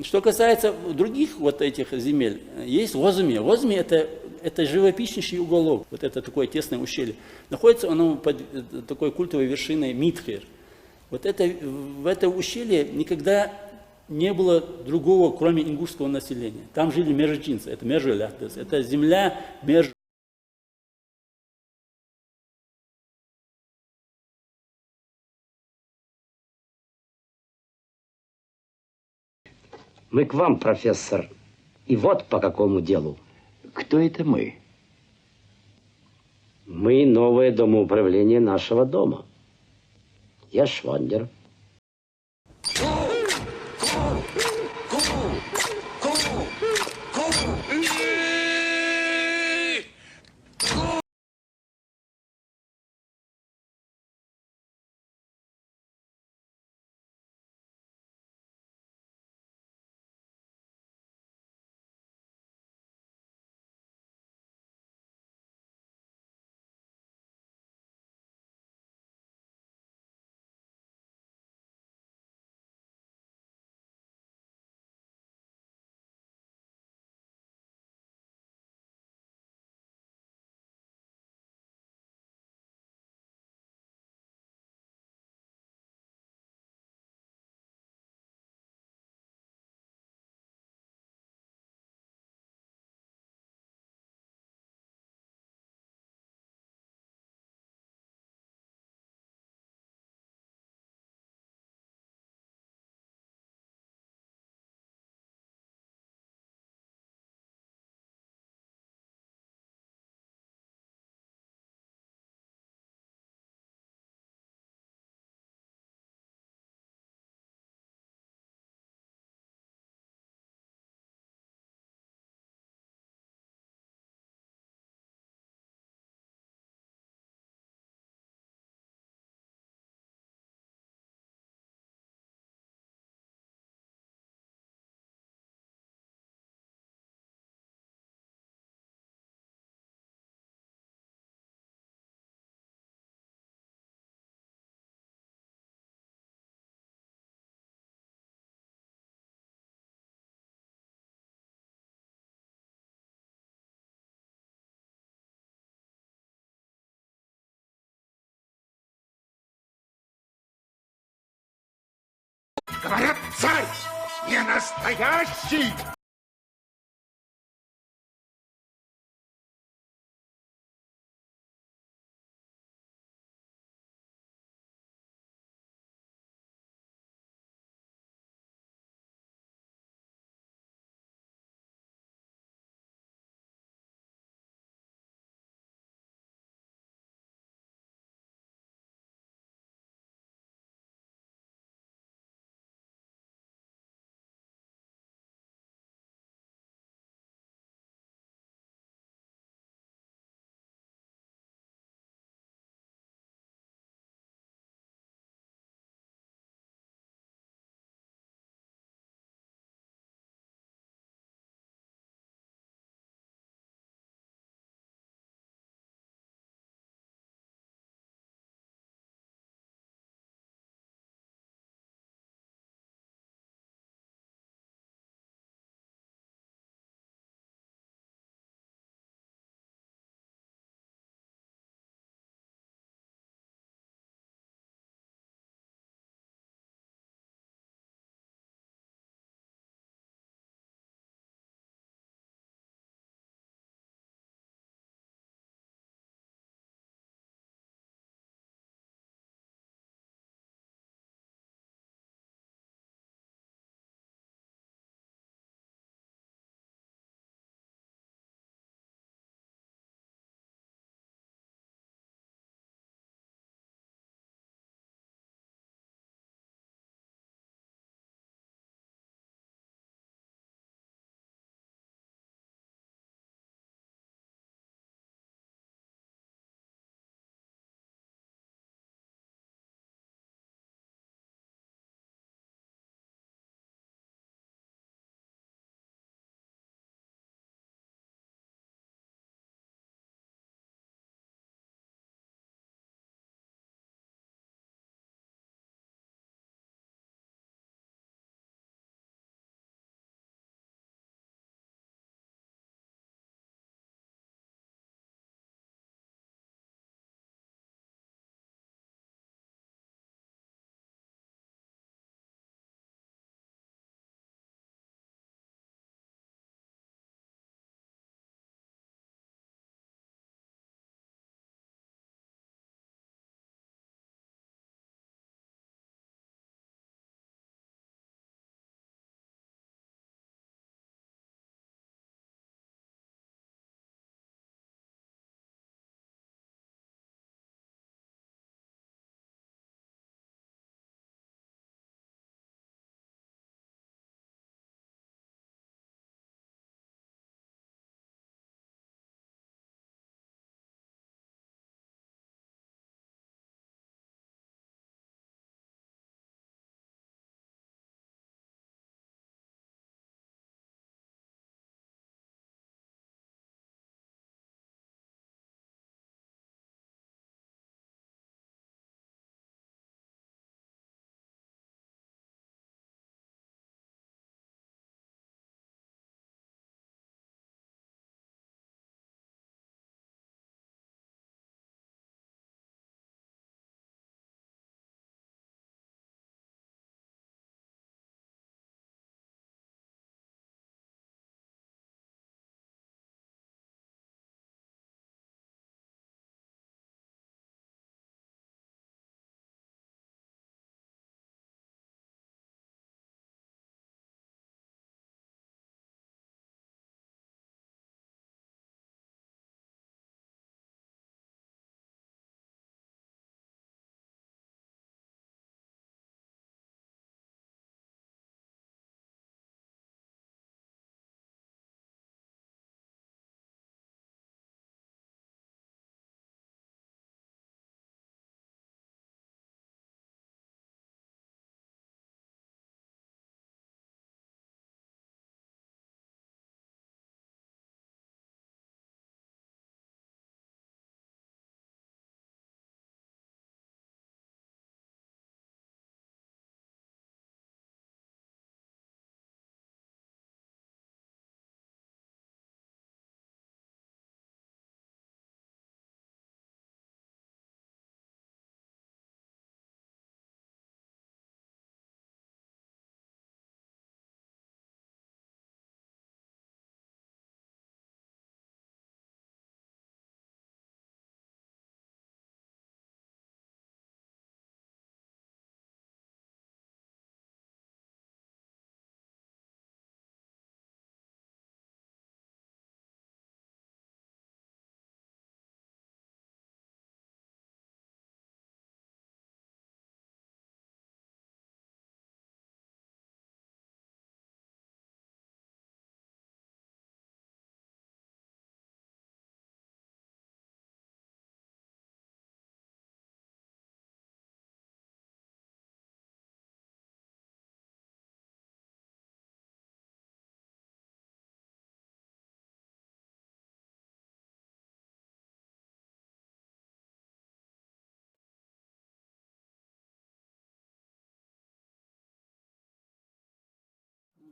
Что касается других вот этих земель, есть Лозми. Лозми это живописнейший уголок, вот это такое тесное ущелье. Находится оно под такой культовой вершиной Митхер. Вот это, в этом ущелье никогда не было другого, кроме ингушского населения. Там жили межджинцы, это межляхтес, это земля меж. Мы к вам, профессор. И вот по какому делу. Кто это мы? Мы новое домоуправление нашего дома. Я Швондер. Говорят, царь не настоящий!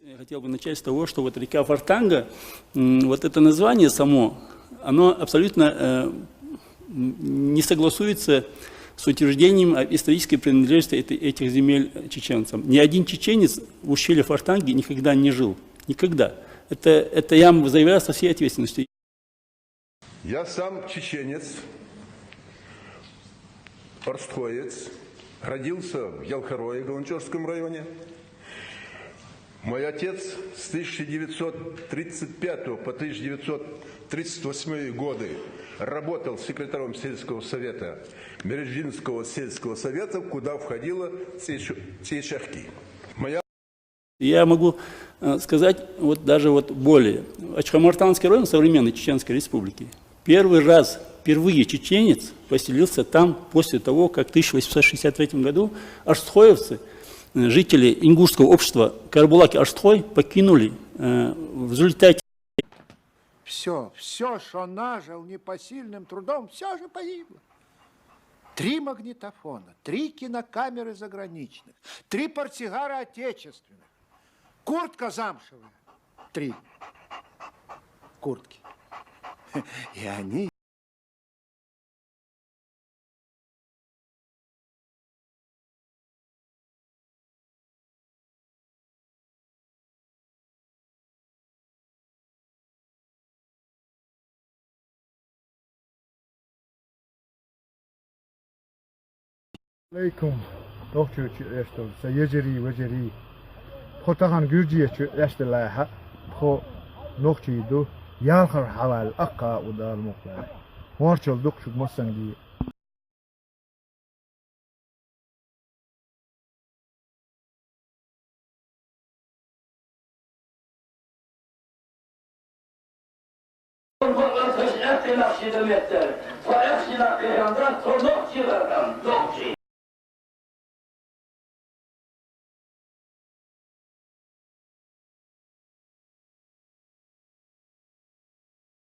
Я хотел бы начать с того, что вот река Фортанга, вот это название само, оно абсолютно не согласуется с утверждением о исторической принадлежности этих земель чеченцам. Ни один чеченец в ущелье Фортанги никогда не жил. Никогда. Это я вам заявляю со всей ответственностью. Я сам чеченец, орстхоец, родился в Ялхорое, Галанчевском районе. Мой отец с 1935 по 1938 годы работал секретарем сельского совета Мережинского сельского совета, куда входила Цейшахки. Я могу сказать вот даже вот более. Ачхамартанский район современной Чеченской Республики. Впервые чеченец поселился там после того, как в 1863 году арстхоевцы, жители ингушского общества Карабулаки-Арстхой, покинули в результате. Все, что нажил непосильным трудом, все же погибло. 3 магнитофона, 3 кинокамеры заграничных, 3 портсигара отечественных, куртка замшевая, 3 куртки. И они... Aleyküm. Dokçu eşte yeceri veceri. Xotahan Gürciye eşte laha. Xo nokçuydu. Yalxar haval aqqa udal muqla. Morçol dokçu mosangi. Ateş ettiler şiddetle. Fakat şiddetle yandan tornok çıkardan.